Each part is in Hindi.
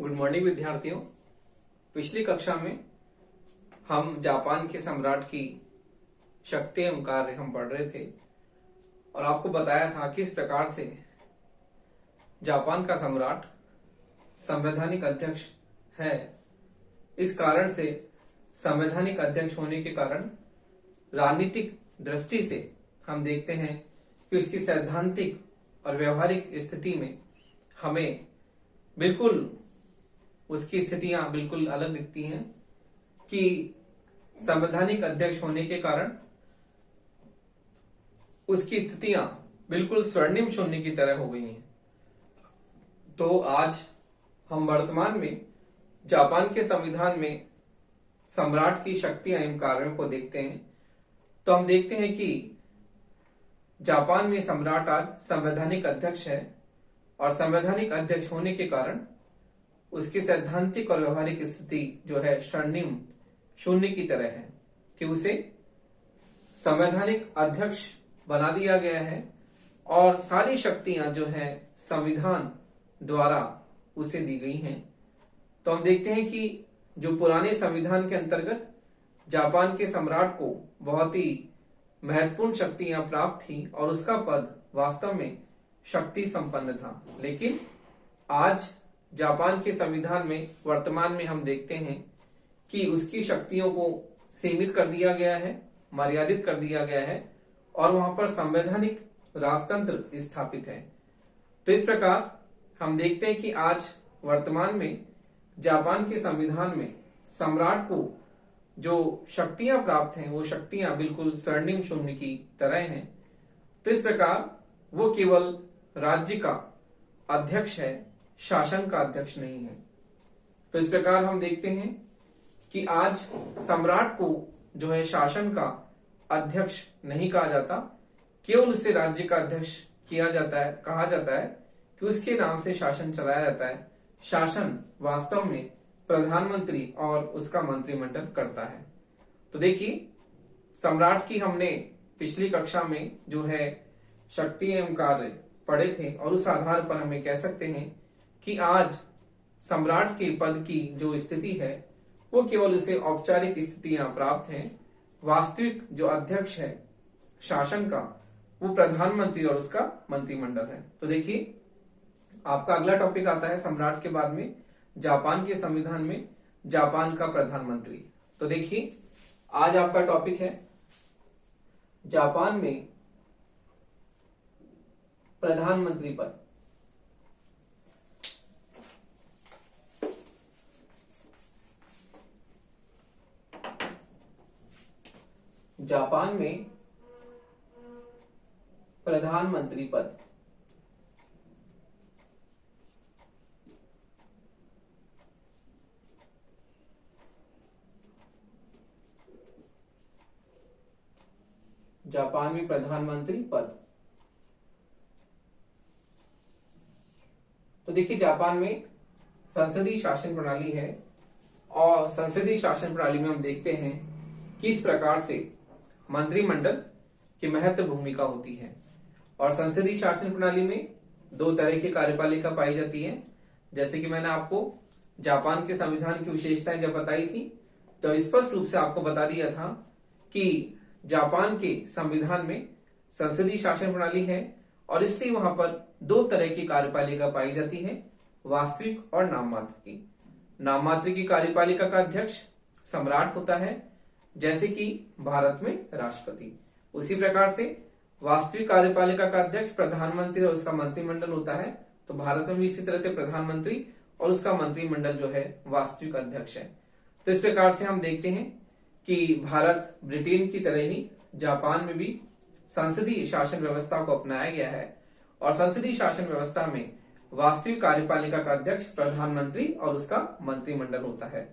गुड मॉर्निंग विद्यार्थियों। पिछली कक्षा में हम जापान के सम्राट की शक्ति एवं कार्य हम पढ़ रहे थे और आपको बताया था कि इस प्रकार से जापान का सम्राट संवैधानिक अध्यक्ष है। इस कारण से संवैधानिक अध्यक्ष होने के कारण राजनीतिक दृष्टि से हम देखते हैं कि उसकी सैद्धांतिक और व्यवहारिक स्थिति में हमें बिल्कुल उसकी स्थितियां बिल्कुल अलग दिखती हैं कि संवैधानिक अध्यक्ष होने के कारण उसकी स्थितियां बिल्कुल स्वर्णिम शून्य की तरह हो गई हैं। तो आज हम वर्तमान में जापान के संविधान में सम्राट की शक्तियां एवं कार्यों को देखते हैं। तो हम देखते हैं कि जापान में सम्राट आज संवैधानिक अध्यक्ष है और संवैधानिक अध्यक्ष होने के कारण उसकी सैद्धांतिक और व्यवहारिक स्थिति जो है स्वर्णिम शून्य की तरह है कि उसे संवैधानिक अध्यक्ष बना दिया गया है और सारी शक्तियां जो है संविधान द्वारा उसे दी गई हैं। तो हम देखते हैं कि जो पुराने संविधान के अंतर्गत जापान के सम्राट को बहुत ही महत्वपूर्ण शक्तियां प्राप्त थी और उसका पद वास्तव में शक्ति संपन्न था, लेकिन आज जापान के संविधान में वर्तमान में हम देखते हैं कि उसकी शक्तियों को सीमित कर दिया गया है, मर्यादित कर दिया गया है और वहां पर संवैधानिक राजतंत्र स्थापित है। तो इस प्रकार हम देखते हैं कि आज वर्तमान में जापान के संविधान में सम्राट को जो शक्तियां प्राप्त हैं वो शक्तियां बिल्कुल स्वर्णिम शून्य की तरह हैं। तो इस प्रकार वो केवल राज्य का अध्यक्ष है, शासन का अध्यक्ष नहीं है। तो इस प्रकार हम देखते हैं कि आज सम्राट को जो है शासन का अध्यक्ष नहीं कहा जाता, केवल उसे राज्य का अध्यक्ष किया जाता है, कहा जाता है कि उसके नाम से शासन चलाया जाता है। शासन वास्तव में प्रधानमंत्री और उसका मंत्रिमंडल करता है। तो देखिए, सम्राट की हमने पिछली कक्षा में जो है शक्ति एवं कार्य पढ़े थे और उस आधार पर हमें कह सकते हैं कि आज सम्राट के पद की जो स्थिति है वो केवल उसे औपचारिक स्थितियां प्राप्त हैं। वास्तविक जो अध्यक्ष है शासन का वो प्रधानमंत्री और उसका मंत्रिमंडल है। तो देखिए, आपका अगला टॉपिक आता है सम्राट के बाद में जापान के संविधान में जापान का प्रधानमंत्री। तो देखिए, आज आपका टॉपिक है जापान में प्रधानमंत्री पद। जापान में प्रधानमंत्री पद जापान में प्रधानमंत्री पद। तो देखिए, जापान में संसदीय शासन प्रणाली है और संसदीय शासन प्रणाली में हम देखते हैं किस प्रकार से मंत्रिमंडल की महत्व भूमिका होती है। और संसदीय शासन प्रणाली में दो तरह की कार्यपालिका पाई जाती है। जैसे कि मैंने आपको जापान के संविधान की विशेषताएं जब बताई थी तो स्पष्ट रूप से आपको बता दिया था कि जापान के संविधान में संसदीय शासन प्रणाली है और इसलिए वहां पर दो तरह की कार्यपालिका पाई जाती है, वास्तविक और नाममात्र की। नाममात्र की कार्यपालिका का अध्यक्ष सम्राट होता है, जैसे कि भारत में राष्ट्रपति। उसी प्रकार से वास्तविक कार्यपालिका का अध्यक्ष प्रधानमंत्री और उसका मंत्रिमंडल होता है। तो भारत में भी इसी तरह से प्रधानमंत्री और उसका मंत्रिमंडल जो है वास्तविक अध्यक्ष है। तो इस प्रकार से हम देखते हैं कि भारत ब्रिटेन की तरह ही जापान में भी संसदीय शासन व्यवस्था को अपनाया गया है और संसदीय शासन व्यवस्था में वास्तविक कार्यपालिका का अध्यक्ष प्रधानमंत्री और उसका मंत्रिमंडल होता है।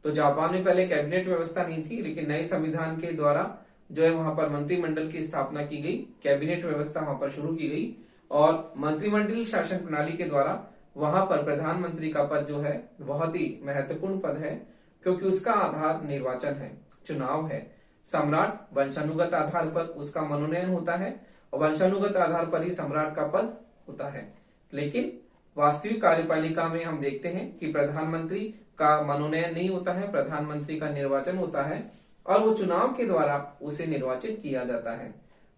तो जापान में पहले कैबिनेट व्यवस्था नहीं थी, लेकिन नए संविधान के द्वारा जो है वहां पर मंत्रिमंडल की स्थापना की गई, कैबिनेट व्यवस्था वहां पर शुरू की गई और मंत्रिमंडलीय शासन प्रणाली के द्वारा वहां पर प्रधानमंत्री का पद जो है बहुत ही महत्वपूर्ण पद है, क्योंकि उसका आधार निर्वाचन है, चुनाव है। सम्राट वंशानुगत आधार पर उसका मनोनयन होता है और वंशानुगत आधार पर ही सम्राट का पद होता है। लेकिन वास्तविक कार्यपालिका में हम देखते हैं कि प्रधानमंत्री का मनोनयन नहीं होता है, प्रधानमंत्री का निर्वाचन होता है और वो चुनाव के द्वारा उसे निर्वाचित किया जाता है।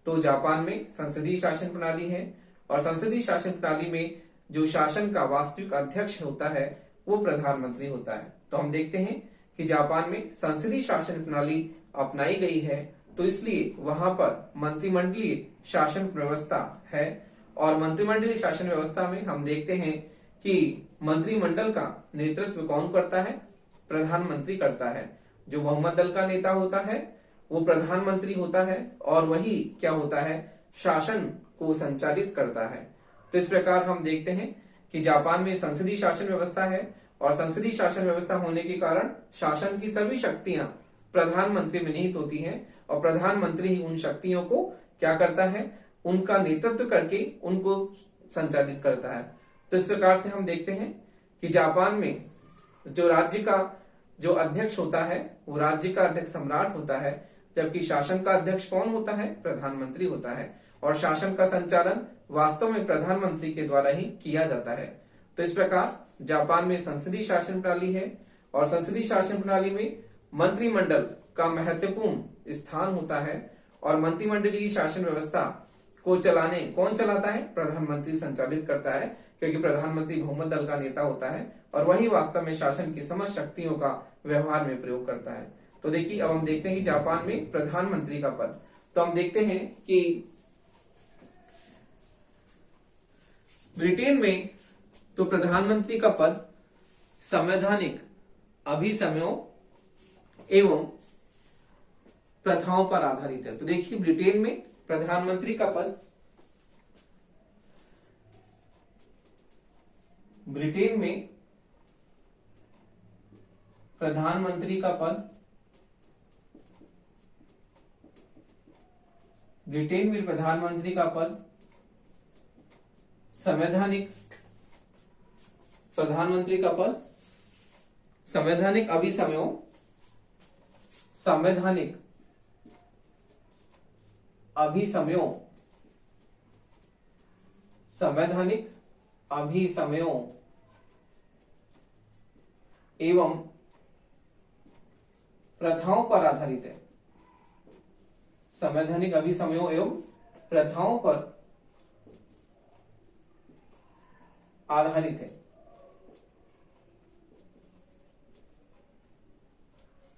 तो जापान में संसदीय शासन प्रणाली है और संसदीय शासन प्रणाली में जो शासन का वास्तविक अध्यक्ष होता है वो प्रधानमंत्री होता है। तो हम देखते हैं कि जापान में संसदीय शासन प्रणाली अपनाई गई है, तो इसलिए वहां पर मंत्रिमंडलीय शासन व्यवस्था है और मंत्रिमंडलीय शासन व्यवस्था में हम देखते हैं कि मंत्रिमंडल का नेतृत्व कौन करता है? प्रधानमंत्री करता है। जो बहुमत दल का नेता होता है वो प्रधानमंत्री होता है और वही क्या होता है? शासन को संचालित करता है। तो इस प्रकार हम देखते हैं कि जापान में संसदीय शासन व्यवस्था है और संसदीय शासन व्यवस्था होने के कारण शासन की सभी शक्तियां प्रधानमंत्री में निहित होती हैं और प्रधानमंत्री ही उन शक्तियों को क्या करता है? उनका नेतृत्व करके उनको संचालित करता है। तो इस प्रकार से हम देखते हैं कि जापान में जो राज्य का जो अध्यक्ष होता है वो राज्य का अध्यक्ष सम्राट होता है, जबकि शासन का अध्यक्ष कौन होता है? प्रधानमंत्री होता है और शासन का संचालन वास्तव में प्रधानमंत्री के द्वारा ही किया जाता है। तो इस प्रकार जापान में संसदीय शासन प्रणाली है और संसदीय शासन प्रणाली में मंत्रिमंडल का महत्वपूर्ण स्थान होता है और मंत्रिमंडलीय शासन व्यवस्था को चलाने कौन चलाता है? प्रधानमंत्री संचालित करता है, क्योंकि प्रधानमंत्री बहुमत दल का नेता होता है और वही वास्तव में शासन की समस्त शक्तियों का व्यवहार में प्रयोग करता है। तो देखिए अब हम देखते हैं कि जापान में प्रधानमंत्री का पद, तो हम देखते हैं कि ब्रिटेन में तो प्रधानमंत्री का पद संवैधानिक अभिसमयों एवं प्रथाओं पर आधारित है। तो देखिए ब्रिटेन में प्रधानमंत्री का पद, ब्रिटेन में प्रधानमंत्री का पद, ब्रिटेन में प्रधानमंत्री का पद संवैधानिक, प्रधानमंत्री का पद संवैधानिक अभिसमयों, संवैधानिक अभिसमयों, संवैधानिक अभिसमयों एवं प्रथाओं पर आधारित है। संवैधानिक अभिसमयों एवं प्रथाओं पर आधारित है,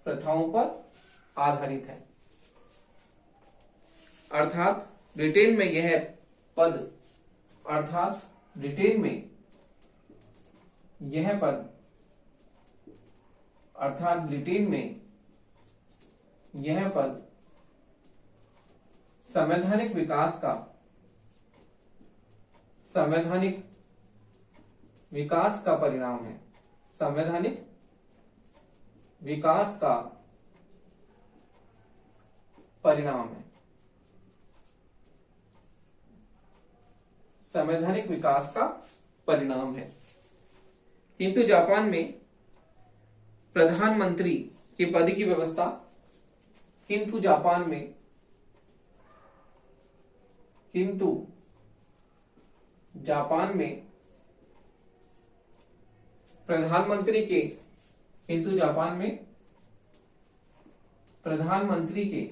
प्रथाओं पर आधारित है। अर्थात ब्रिटेन में यह पद, अर्थात ब्रिटेन में यह पद, अर्थात ब्रिटेन में यह पद संवैधानिक विकास का, संवैधानिक विकास का परिणाम है, संवैधानिक विकास का परिणाम है, संवैधानिक विकास का परिणाम है। किंतु जापान में प्रधानमंत्री के पद की व्यवस्था, किंतु जापान में, किंतु जापान में प्रधानमंत्री के, किंतु जापान में प्रधानमंत्री के,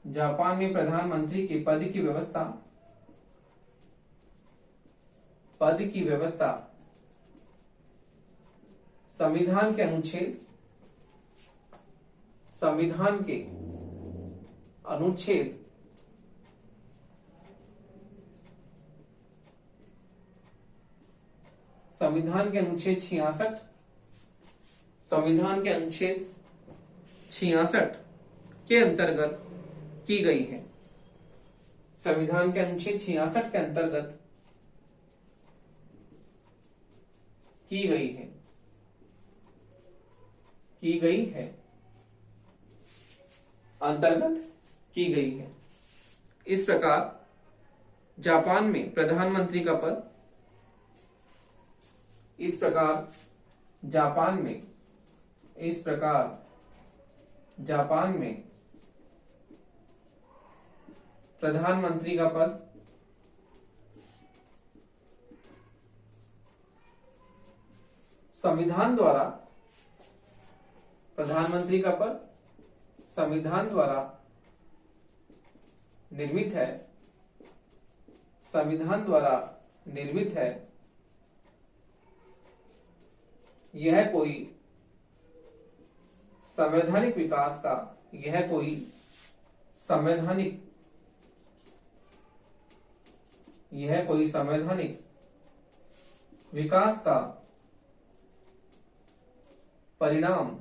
जापान में प्रधानमंत्री के पद की व्यवस्था, पद की व्यवस्था संविधान के अनुच्छेद, संविधान के अनुच्छेद संविधान के अनुच्छेद 66, संविधान के अनुच्छेद 66 के अंतर्गत की गई है। संविधान के अनुच्छेद 66 के अंतर्गत की गई है, की गई है, अंतर्गत की गई है। इस प्रकार जापान में प्रधानमंत्री का पद, इस प्रकार जापान में, इस प्रकार जापान में प्रधानमंत्री का पद संविधान द्वारा प्रधानमंत्री का पद संविधान द्वारा निर्मित है, संविधान द्वारा निर्मित है। यह कोई संवैधानिक विकास का, यह कोई संवैधानिक, यह कोई संवैधानिक विकास का परिणाम,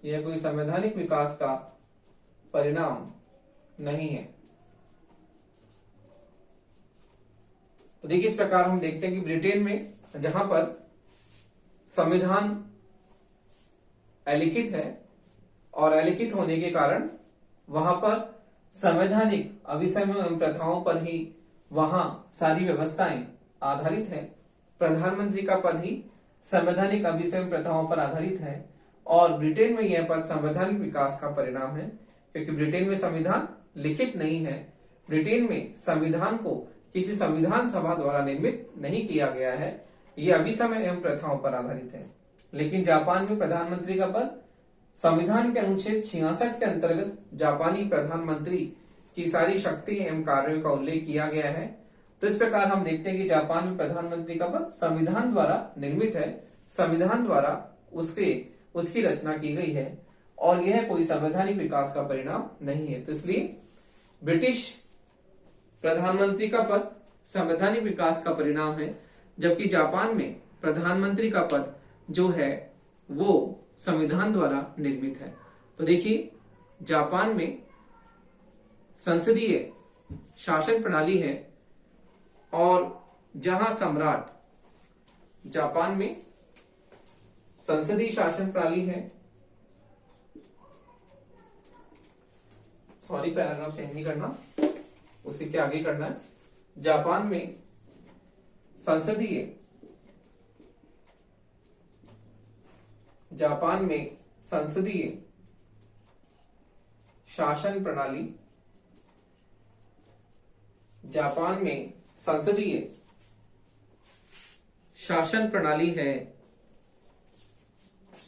यह कोई संवैधानिक विकास का परिणाम नहीं है। तो देखिए, इस प्रकार हम देखते हैं कि ब्रिटेन में जहां पर संविधान अलिखित है और अलिखित होने के कारण वहां पर संवैधानिक अभिसमय एवं प्रथाओं पर ही वहां सारी व्यवस्थाएं आधारित है। प्रधानमंत्री का पद ही संवैधानिक अभिसमय प्रथाओं पर आधारित है और ब्रिटेन में यह पद संवैधानिक विकास का परिणाम है, क्योंकि ब्रिटेन में संविधान लिखित नहीं है। ब्रिटेन में संविधान को किसी संविधान सभा द्वारा निर्मित नहीं किया गया है, यह अभिसमय एवं प्रथाओं पर आधारित है। लेकिन जापान में प्रधानमंत्री का पद संविधान के अनुच्छेद 66 के अंतर्गत जापानी प्रधानमंत्री की सारी शक्ति एवं कार्यों का उल्लेख किया गया है। तो इस प्रकार हम देखते हैं कि जापान में प्रधानमंत्री का पद संविधान द्वारा निर्मित है, संविधान द्वारा उसकी रचना की गई है और यह कोई संवैधानिक विकास का परिणाम नहीं है। तो इसलिए ब्रिटिश प्रधानमंत्री का पद संवैधानिक विकास का परिणाम है, जबकि जापान में प्रधानमंत्री का पद जो है वो संविधान द्वारा निर्मित है। तो देखिए, जापान में संसदीय शासन प्रणाली है और जहां सम्राट, जापान में संसदीय शासन प्रणाली है, सॉरी पैराग्राफ चेंज नहीं करना, उसी के आगे करना है। जापान में संसदीय शासन प्रणाली, जापान में संसदीय शासन प्रणाली है,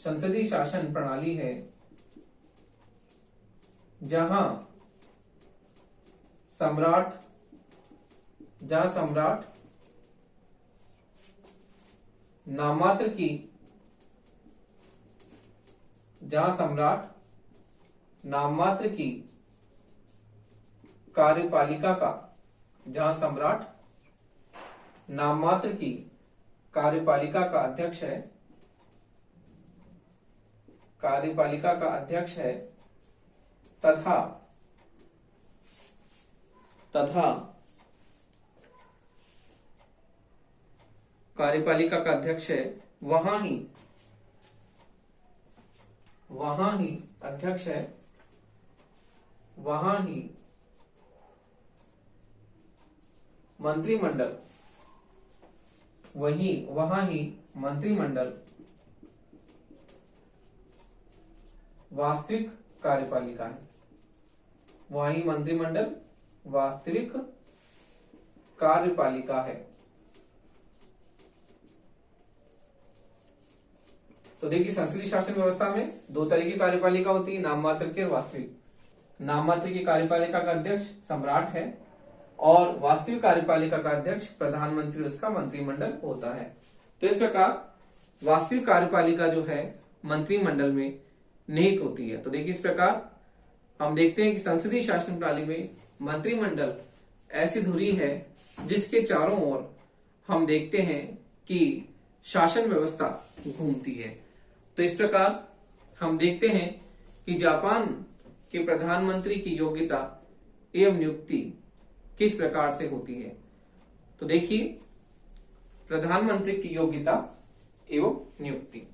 संसदीय शासन प्रणाली है जहां सम्राट नाममात्र की, जहां सम्राट नाममात्र की कार्यपालिका का, जहां सम्राट नाममात्र की कार्यपालिका का अध्यक्ष है, कार्यपालिका का अध्यक्ष है तथा कार्यपालिका का अध्यक्ष है, वहां ही अध्यक्ष है, वहां ही मंत्रिमंडल, वहां ही मंत्रिमंडल वास्तविक कार्यपालिका है, वहां ही मंत्रिमंडल वास्तविक कार्यपालिका है। तो देखिए, संसदीय शासन व्यवस्था में दो तरह की कार्यपालिका होती है, नाममात्र की और वास्तविक। नाममात्र की कार्यपालिका का अध्यक्ष सम्राट है और वास्तविक कार्यपालिका का अध्यक्ष प्रधानमंत्री, उसका मंत्रिमंडल होता है। तो इस प्रकार वास्तविक कार्यपालिका जो है मंत्रिमंडल में निहित होती है। तो देखिए, इस प्रकार हम देखते हैं कि संसदीय शासन प्रणाली में मंत्रिमंडल ऐसी धुरी है जिसके चारों ओर हम देखते हैं कि शासन व्यवस्था घूमती है। तो इस प्रकार हम देखते हैं कि जापान के प्रधानमंत्री की योग्यता एवं नियुक्ति किस प्रकार से होती है। तो देखिए, प्रधानमंत्री की योग्यता एवं नियुक्ति।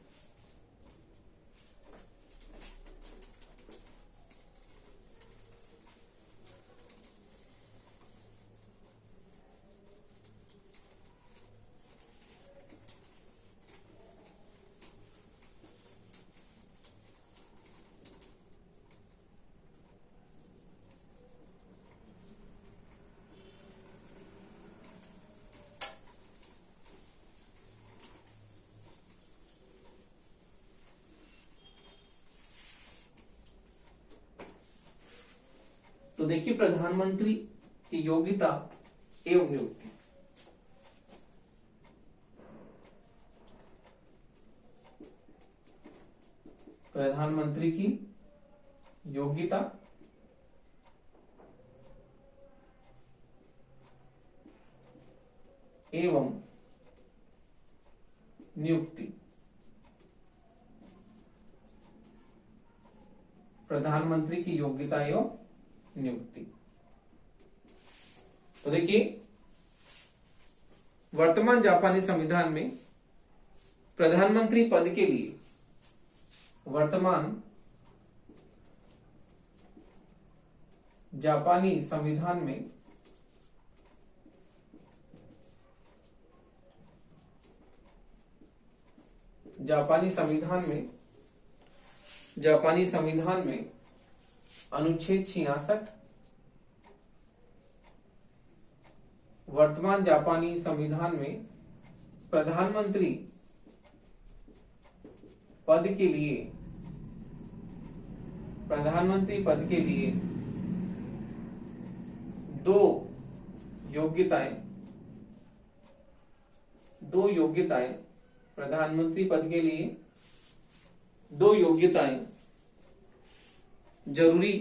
तो देखिए प्रधानमंत्री की योग्यता एवं नियुक्ति। प्रधानमंत्री की योग्यता एवं नियुक्ति। प्रधानमंत्री की योग्यता एवं नियुक्ति। तो देखिए वर्तमान जापानी संविधान में प्रधानमंत्री पद के लिए वर्तमान जापानी संविधान में जापानी संविधान में अनुच्छेद 66 वर्तमान जापानी संविधान में प्रधानमंत्री पद के लिए दो योग्यताएं प्रधानमंत्री पद के लिए दो योग्यताएं जरूरी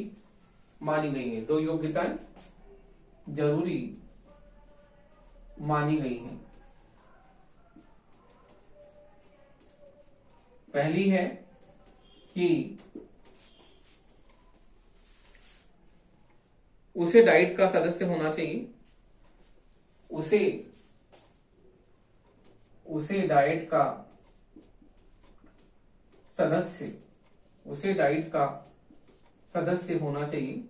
मानी गई है। दो योग्यताएं जरूरी मानी गई हैं। पहली है कि उसे डाइट का सदस्य होना चाहिए। उसे डाइट का सदस्य होना चाहिए।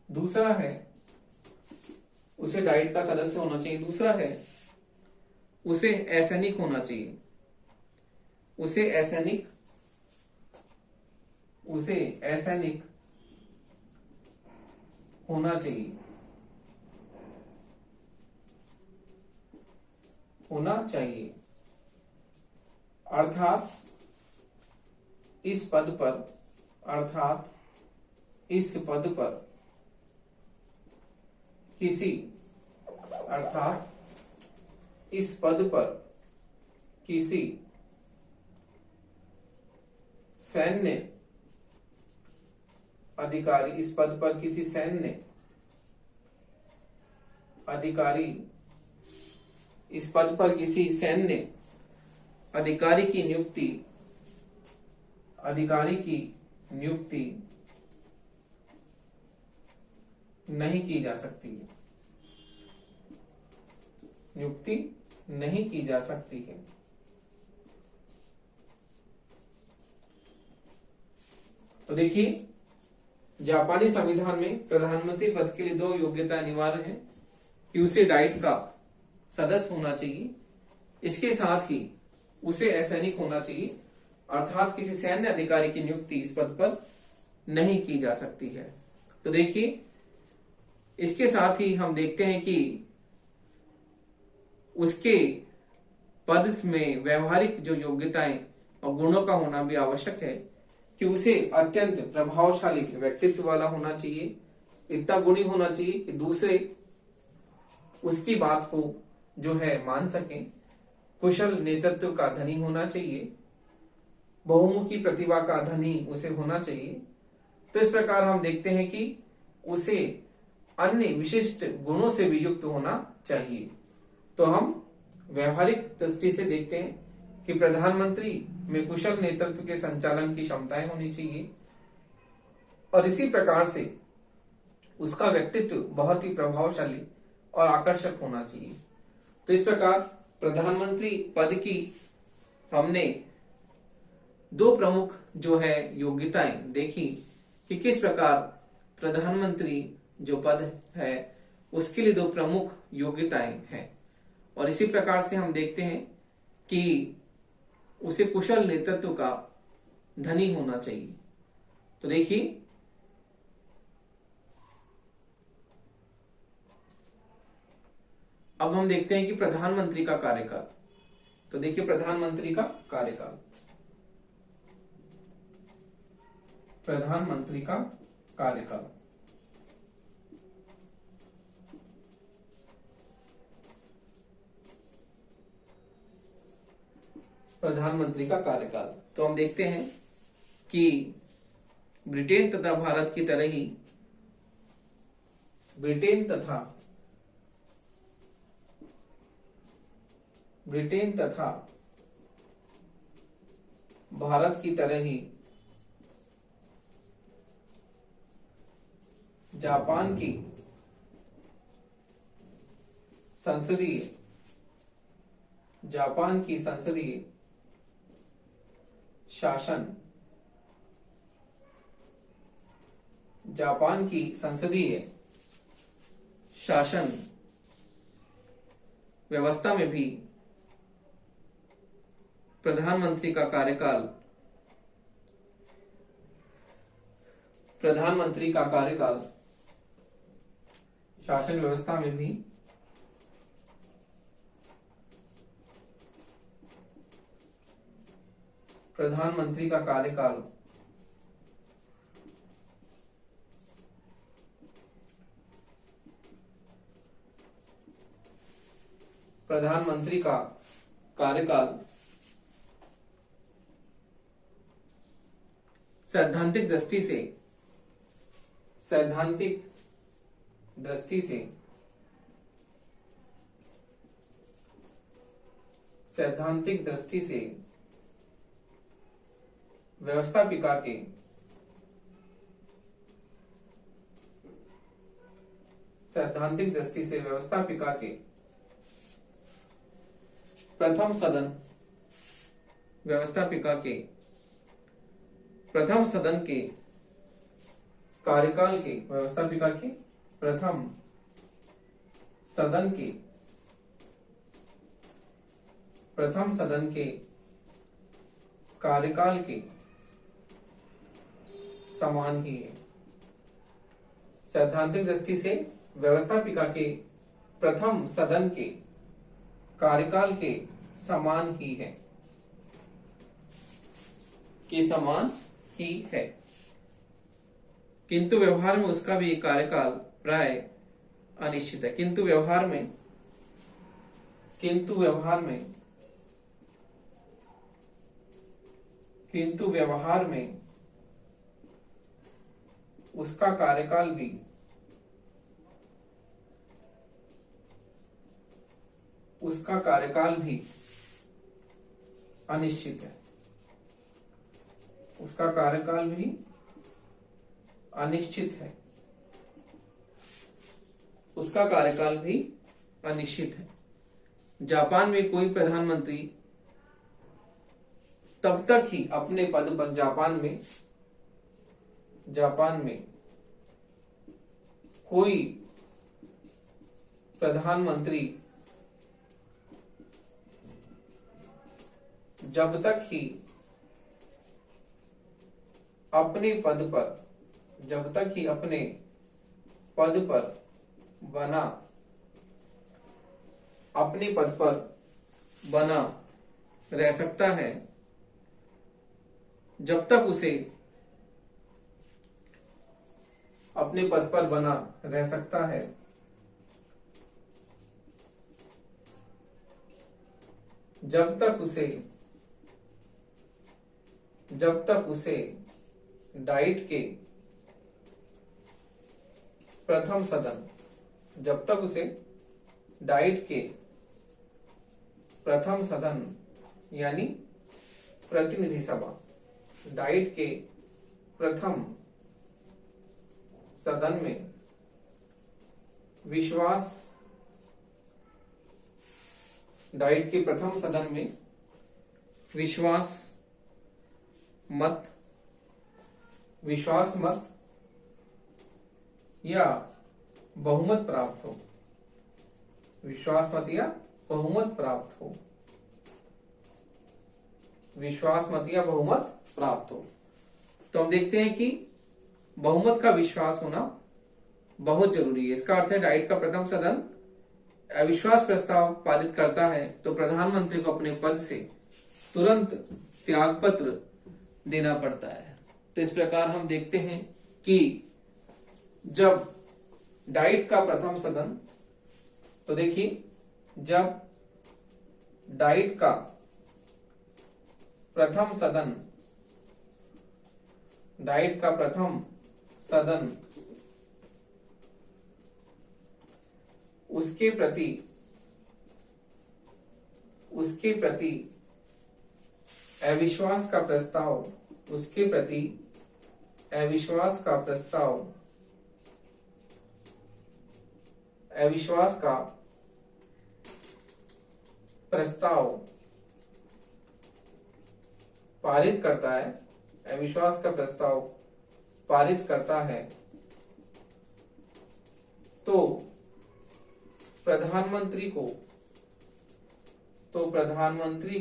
दूसरा है उसे डाइट का सदस्य होना चाहिए। दूसरा है उसे असैनिक होना चाहिए। उसे असैनिक होना चाहिए। अर्थात इस पद पर किसी सैन्य अधिकारी की नियुक्ति नहीं की जा सकती है। तो देखिए जापानी संविधान में प्रधानमंत्री पद के लिए दो योग्यता अनिवार्य है कि उसे डाइट का सदस्य होना चाहिए, इसके साथ ही उसे असैनिक होना चाहिए, अर्थात किसी सैन्य अधिकारी की नियुक्ति इस पद पर नहीं की जा सकती है। तो देखिए इसके साथ ही हम देखते हैं कि उसके पद में व्यवहारिक जो योग्यताएं और गुणों का होना भी आवश्यक है कि उसे अत्यंत प्रभावशाली व्यक्तित्व वाला होना चाहिए, इतना गुणी होना चाहिए कि दूसरे उसकी बात को जो है मान सकें, कुशल नेतृत्व का धनी होना चाहिए, बहुमुखी प्रतिभा का धनी उसे होना चाहिए। तो इस प्रकार हम देखते हैं कि उसे अन्य विशिष्ट गुणों से भी युक्त होना चाहिए। तो हम व्यवहारिक दृष्टि से देखते हैं कि प्रधानमंत्री में कुशल नेतृत्व के संचालन की क्षमताएं होनी चाहिए और इसी प्रकार से उसका व्यक्तित्व बहुत ही प्रभावशाली और आकर्षक होना चाहिए। तो इस प्रकार प्रधानमंत्री पद की हमने दो प्रमुख जो है योग्यताएं देखी कि किस प्रकार प्रधानमंत्री जो पद है उसके लिए दो प्रमुख योग्यताएं हैं, और इसी प्रकार से हम देखते हैं कि उसे कुशल नेतृत्व का धनी होना चाहिए। तो देखिए अब हम देखते हैं कि प्रधानमंत्री का कार्यकाल। तो देखिए प्रधानमंत्री का कार्यकाल, प्रधानमंत्री का कार्यकाल, प्रधानमंत्री का कार्यकाल। तो हम देखते हैं कि ब्रिटेन तथा भारत की तरह ही ब्रिटेन तथा भारत की तरह ही जापान की संसदीय शासन, जापान की संसदीय शासन व्यवस्था में भी प्रधानमंत्री का कार्यकाल शासन व्यवस्था में भी प्रधानमंत्री का कार्यकाल सैद्धांतिक दृष्टि से व्यवस्थापिका के प्रथम सदन के कार्यकाल के व्यवस्थापिका के प्रथम सदन के कार्यकाल के समान ही है। सैद्धांतिक दृष्टि से व्यवस्थापिका के प्रथम सदन के कार्यकाल के समान ही है, किंतु व्यवहार में उसका भी कार्यकाल प्राय अनिश्चित है। किंतु व्यवहार में उसका कार्यकाल भी अनिश्चित है। उसका कार्यकाल भी अनिश्चित है। जापान में कोई प्रधानमंत्री तब तक ही अपने पद पर जापान में कोई प्रधानमंत्री जब तक ही अपने पद पर बना रह सकता है, जब तक उसे अपने पद पर बना रह सकता है जब तक उसे डाइट के प्रथम सदन यानी प्रतिनिधि सभा, डाइट के प्रथम सदन में विश्वास मत या बहुमत प्राप्त हो। तो हम देखते हैं कि बहुमत का विश्वास होना बहुत जरूरी है। इसका अर्थ है डाइट का प्रथम सदन अविश्वास प्रस्ताव पारित करता है तो प्रधानमंत्री को अपने पद से तुरंत त्याग पत्र देना पड़ता है। तो इस प्रकार हम देखते हैं कि जब डाइट का प्रथम सदन, तो देखिए जब डाइट का प्रथम सदन, डाइट का प्रथम सदन उसके प्रति अविश्वास का प्रस्ताव, उसके प्रति अविश्वास का प्रस्ताव, अविश्वास का प्रस्ताव पारित करता है, अविश्वास का प्रस्ताव पारित करता है, तो प्रधानमंत्री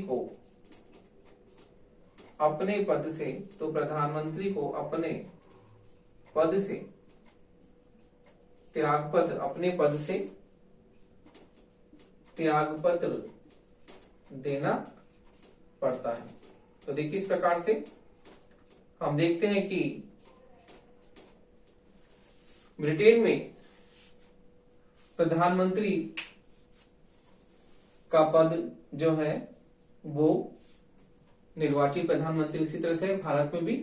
को अपने पद से, तो प्रधानमंत्री को अपने पद से त्यागपत्र, अपने पद से त्यागपत्र देना पड़ता है। तो देखिए इस प्रकार से हम देखते हैं कि ब्रिटेन में प्रधानमंत्री का पद जो है वो निर्वाचित प्रधानमंत्री, उसी तरह से भारत में भी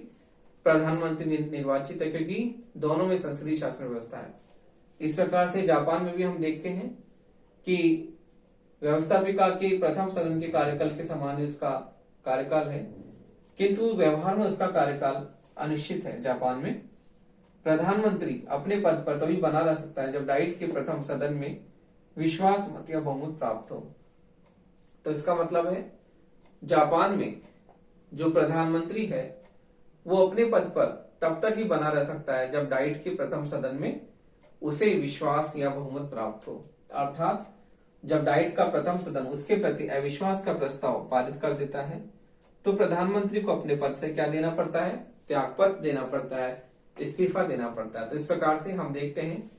प्रधानमंत्री निर्वाचित है, क्योंकि दोनों में संसदीय शासन व्यवस्था है। इस प्रकार से जापान में भी हम देखते हैं कि व्यवस्थापिका के प्रथम सदन के कार्यकाल के समान उसका कार्यकाल है, किंतु व्यवहार में उसका कार्यकाल अनिश्चित है। जापान में प्रधानमंत्री अपने पद पर तभी बना रह सकता है जब डाइट के प्रथम सदन में विश्वास मत या बहुमत प्राप्त हो। तो इसका मतलब है जापान में जो प्रधानमंत्री है वो अपने पद पर तब तक ही बना रह सकता है जब डाइट के प्रथम सदन में उसे विश्वास या बहुमत प्राप्त हो। अर्थात जब डाइट का प्रथम सदन उसके प्रति अविश्वास का प्रस्ताव पारित कर देता है तो प्रधानमंत्री को अपने पद से क्या देना पड़ता है, त्यागपत्र देना पड़ता है, इस्तीफा देना पड़ता है। तो इस प्रकार से हम देखते हैं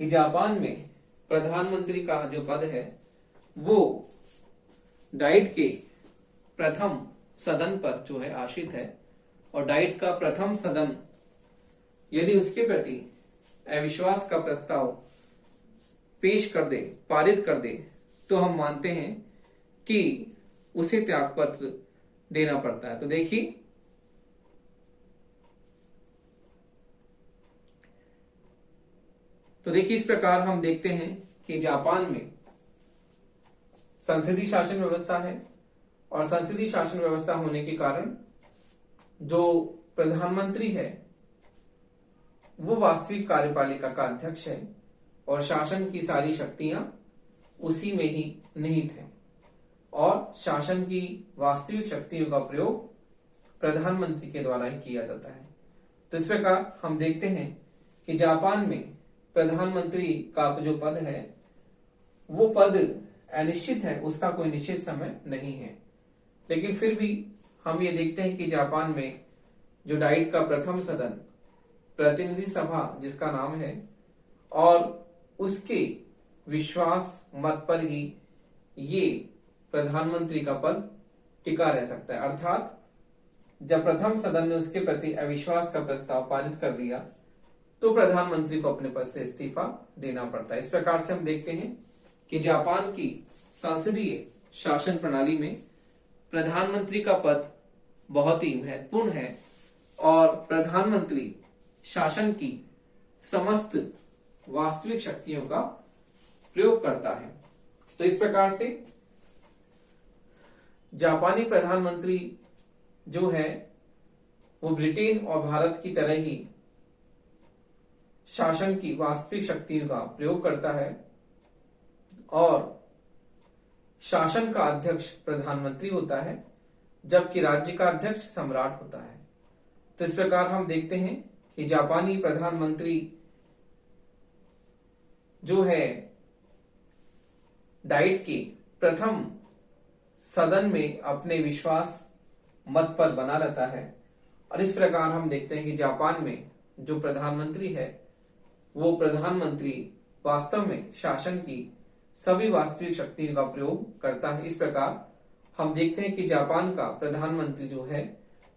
कि जापान में प्रधानमंत्री का जो पद है वो डाइट के प्रथम सदन पर जो है आश्रित है, और डाइट का प्रथम सदन यदि उसके प्रति अविश्वास का प्रस्ताव पेश कर दे, पारित कर दे, तो हम मानते हैं कि उसे त्यागपत्र देना पड़ता है। तो देखिए इस प्रकार हम देखते हैं कि जापान में संसदीय शासन व्यवस्था है, और संसदीय शासन व्यवस्था होने के कारण जो प्रधानमंत्री है वो वास्तविक कार्यपालिका का अध्यक्ष है, और शासन की सारी शक्तियां उसी में ही निहित है, और शासन की वास्तविक शक्तियों का प्रयोग प्रधानमंत्री के द्वारा ही किया जाता है। तो इस प्रकार हम देखते हैं कि जापान में प्रधानमंत्री का जो पद है वो पद अनिश्चित है, उसका कोई निश्चित समय नहीं है। लेकिन फिर भी हम ये देखते हैं कि जापान में जो डाइट का प्रथम सदन, प्रतिनिधि सभा जिसका नाम है, और उसके विश्वास मत पर ही ये प्रधानमंत्री का पद टिका रह सकता है। अर्थात जब प्रथम सदन ने उसके प्रति अविश्वास का प्रस्ताव पारित कर दिया तो प्रधानमंत्री को अपने पद से इस्तीफा देना पड़ता है। इस प्रकार से हम देखते हैं कि जापान की संसदीय शासन प्रणाली में प्रधानमंत्री का पद बहुत ही महत्वपूर्ण है, और प्रधानमंत्री शासन की समस्त वास्तविक शक्तियों का प्रयोग करता है। तो इस प्रकार से जापानी प्रधानमंत्री जो है वो ब्रिटेन और भारत की तरह ही शासन की वास्तविक शक्तियों का प्रयोग करता है, और शासन का अध्यक्ष प्रधानमंत्री होता है जबकि राज्य का अध्यक्ष सम्राट होता है। तो इस प्रकार हम देखते हैं कि जापानी प्रधानमंत्री जो है डाइट के प्रथम सदन में अपने विश्वास मत पर बना रहता है, और इस प्रकार हम देखते हैं कि जापान में जो प्रधानमंत्री है वो प्रधानमंत्री वास्तव में शासन की सभी वास्तविक शक्तियों का प्रयोग करता है। इस प्रकार हम देखते हैं कि जापान का प्रधानमंत्री जो है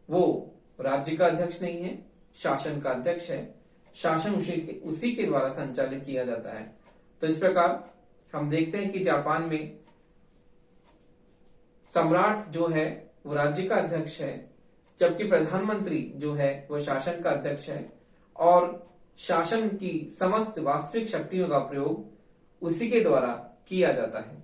वो राज्य का अध्यक्ष नहीं है, शासन का अध्यक्ष है। शासन उसी के द्वारा संचालित किया जाता है। तो इस प्रकार हम देखते हैं कि जापान में सम्राट जो है वो राज्य का अध्यक्ष है, जबकि प्रधानमंत्री जो है वो शासन का अध्यक्ष है और शासन की समस्त वास्तविक शक्तियों का प्रयोग उसी के द्वारा किया जाता है।